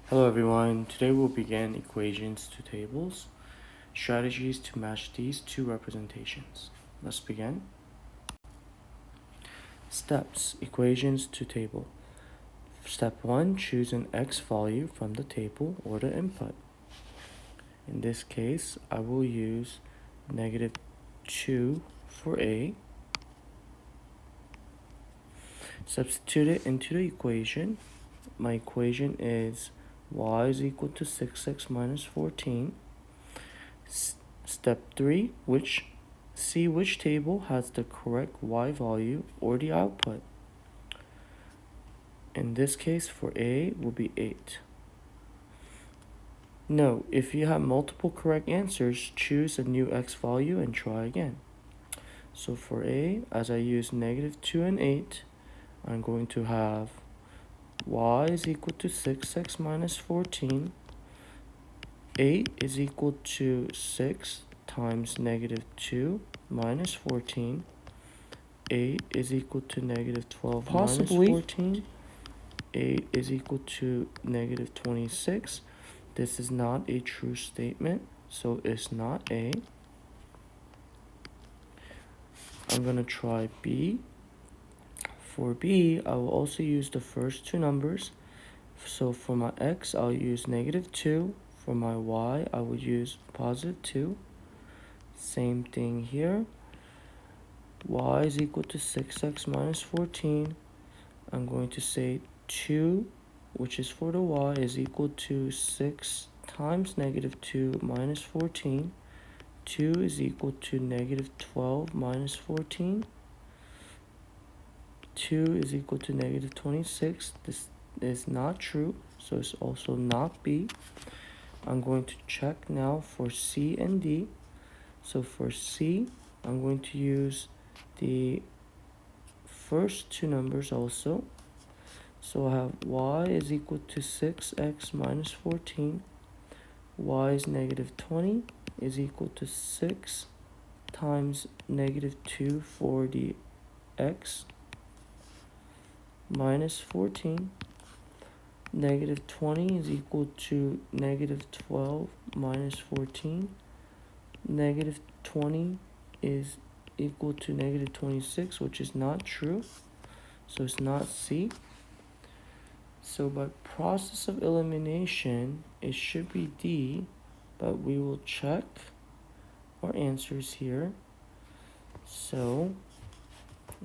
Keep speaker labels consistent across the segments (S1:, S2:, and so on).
S1: Hello everyone, today we'll begin equations to tables, strategies to match these two representations. Let's begin. Steps, equations to table. Step 1, choose an x value from the table or the input. In this case, I will use -2 for a. Substitute it into the equation. My equation is y is equal to 6x minus 14. Step 3, see which table has the correct y value or the output. In this case, for a will be 8. Note, if you have multiple correct answers, choose a new x value and try again. So for a, as I use -2 and 8, I'm going to have y is equal to 6x minus 14. 8 is equal to 6 times -2 minus 14. 8 is equal to -12 minus 14. 8 is equal to -26. This is not a true statement, so it's not A. I'm going to try B. For B, I will also use the first two numbers. So for my x, I'll use -2. For my y, I would use +2. Same thing here. Y is equal to 6x minus 14. I'm going to say 2, which is for the y, is equal to 6 times -2 minus 14. 2 is equal to -12 minus 14. 2 is equal to -26. This is not true, so it's also not B. I'm going to check now for C and D. So for C, I'm going to use the first two numbers also. So I have y is equal to 6x minus 14. Y is -20 is equal to 6 times -2 for the x minus 14. -20 is equal to -12 minus 14. -20 is equal to -26, which is not true, so it's not C. So by process of elimination, it should be D, but we will check our answers here. So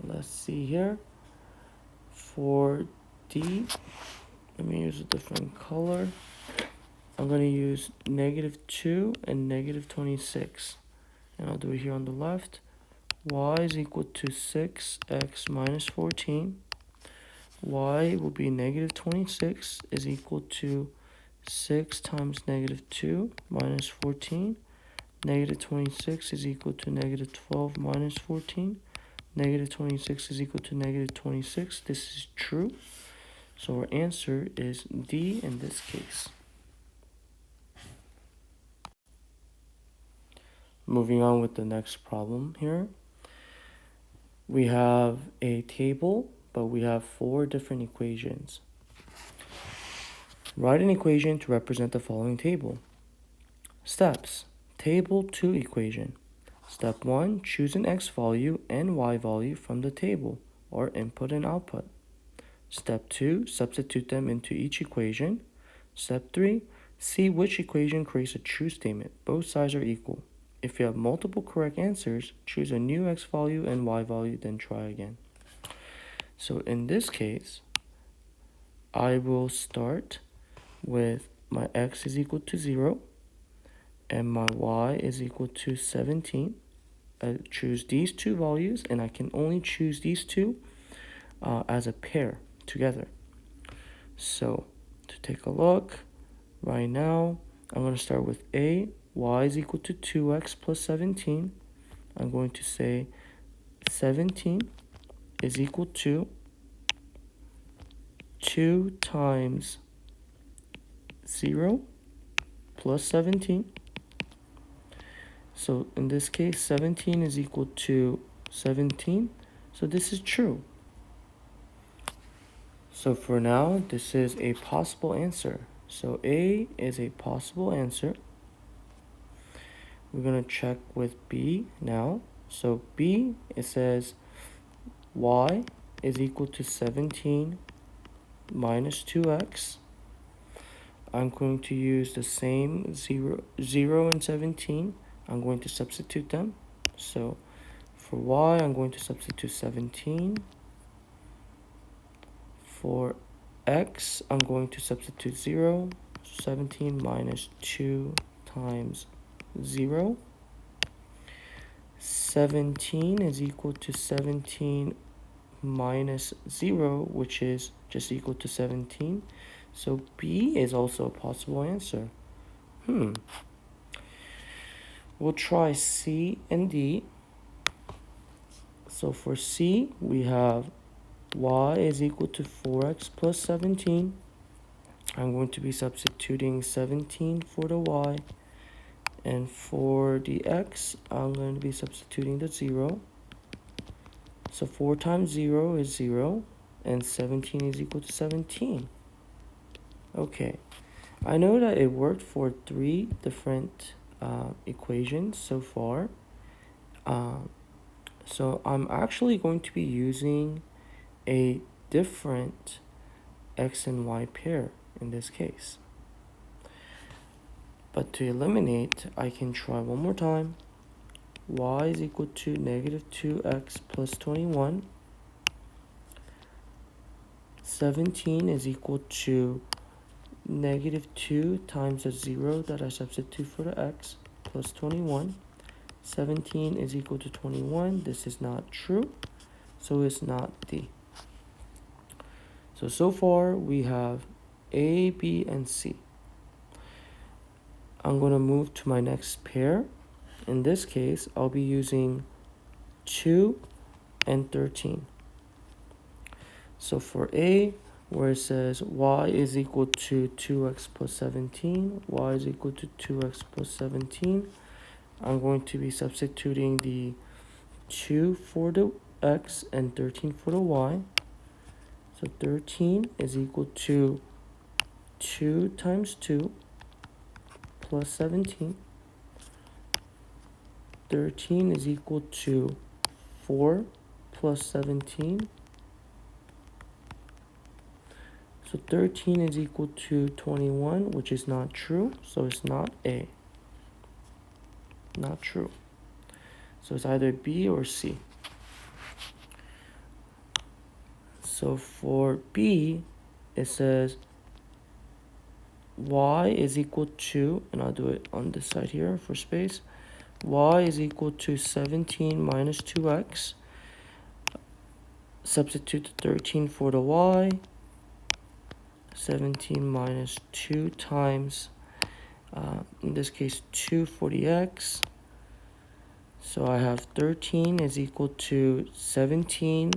S1: let's see here. For D, let me use a different color. I'm going to use -2 and -26. And I'll do it here on the left. Y is equal to 6x minus 14. Y will be -26 is equal to 6 times -2 minus 14. -26 is equal to -12 minus 14. -26 is equal to -26. This is true. So our answer is D in this case. Moving on with the next problem here. We have a table, but we have 4 different equations. Write an equation to represent the following table. Steps. Table 2 equation. Step 1, choose an x value and y value from the table, or input and output. Step 2, substitute them into each equation. Step 3, see which equation creates a true statement. Both sides are equal. If you have multiple correct answers, choose a new x value and y value, then try again. So in this case, I will start with my x is equal to 0 and my y is equal to 17. I choose these two values, and I can only choose these two as a pair together. So to take a look, right now, I'm going to start with A. Y is equal to 2x plus 17. I'm going to say 17 is equal to 2 times 0 plus 17. So in this case, 17 is equal to 17. So this is true. So for now, this is a possible answer. So A is a possible answer. We're going to check with B now. So B, it says y is equal to 17 minus 2x. I'm going to use the same 0 and 17. I'm going to substitute them. So for y, I'm going to substitute 17. For x, I'm going to substitute 0. 17 minus 2 times 0. 17 is equal to 17 minus 0, which is just equal to 17. So B is also a possible answer. We'll try C and D. So for C, we have y is equal to 4x plus 17. I'm going to be substituting 17 for the y. And for the x, I'm going to be substituting the 0. So 4 times 0 is 0. And 17 is equal to 17. Okay. I know that it worked for 3 different equations so far. So I'm actually going to be using a different x and y pair in this case. But to eliminate, I can try one more time. Y is equal to negative 2x plus 21. 17 is equal to negative 2 times the 0 that I substitute for the x plus 21. 17 is equal to 21. This is not true, so it's not D. So far we have A, B, and C. I'm going to move to my next pair. In this case, I'll be using 2 and 13. So for A, where it says y is equal to 2x plus 17, y is equal to 2x plus 17, I'm going to be substituting the 2 for the x and 13 for the y. So 13 is equal to 2 times 2 plus 17. 13 is equal to 4 plus 17. So 13 is equal to 21, which is not true, so it's not A. Not true. So it's either B or C. So for B, it says y is equal to, and I'll do it on this side here for space, y is equal to 17 minus 2x. Substitute 13 for the y. 17 minus 2 times, in this case, 2 for the x. So I have 13 is equal to 17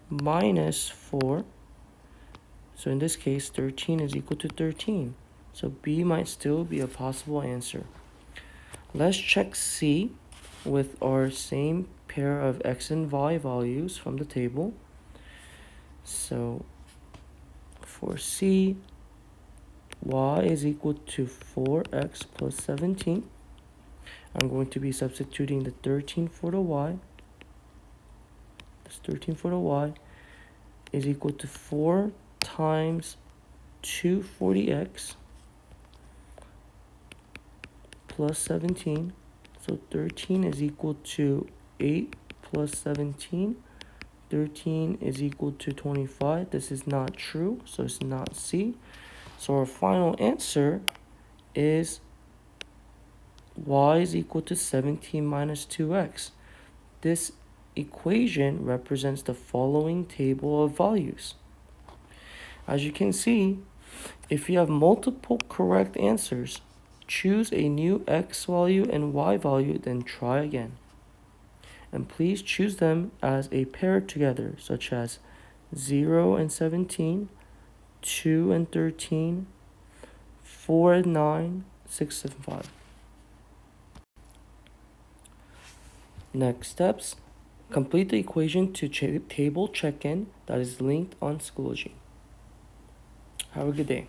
S1: minus 4. So in this case, 13 is equal to 13. So B might still be a possible answer. Let's check C with our same pair of x and y values from the table. So for C, y is equal to 4x plus 17. I'm going to be substituting the 13 for the y. This 13 for the y is equal to 4 times 2 for the x plus 17. So 13 is equal to 8 plus 17. 13 is equal to 25. This is not true, so it's not C. So our final answer is y is equal to 17 minus 2x. This equation represents the following table of values. As you can see, if you have multiple correct answers, choose a new x value and y value, then try again. And please choose them as a pair together, such as 0 and 17, 2 and 13, 4 and 9, 6 and 5. Next steps, complete the equation to table check-in that is linked on Schoology. Have a good day.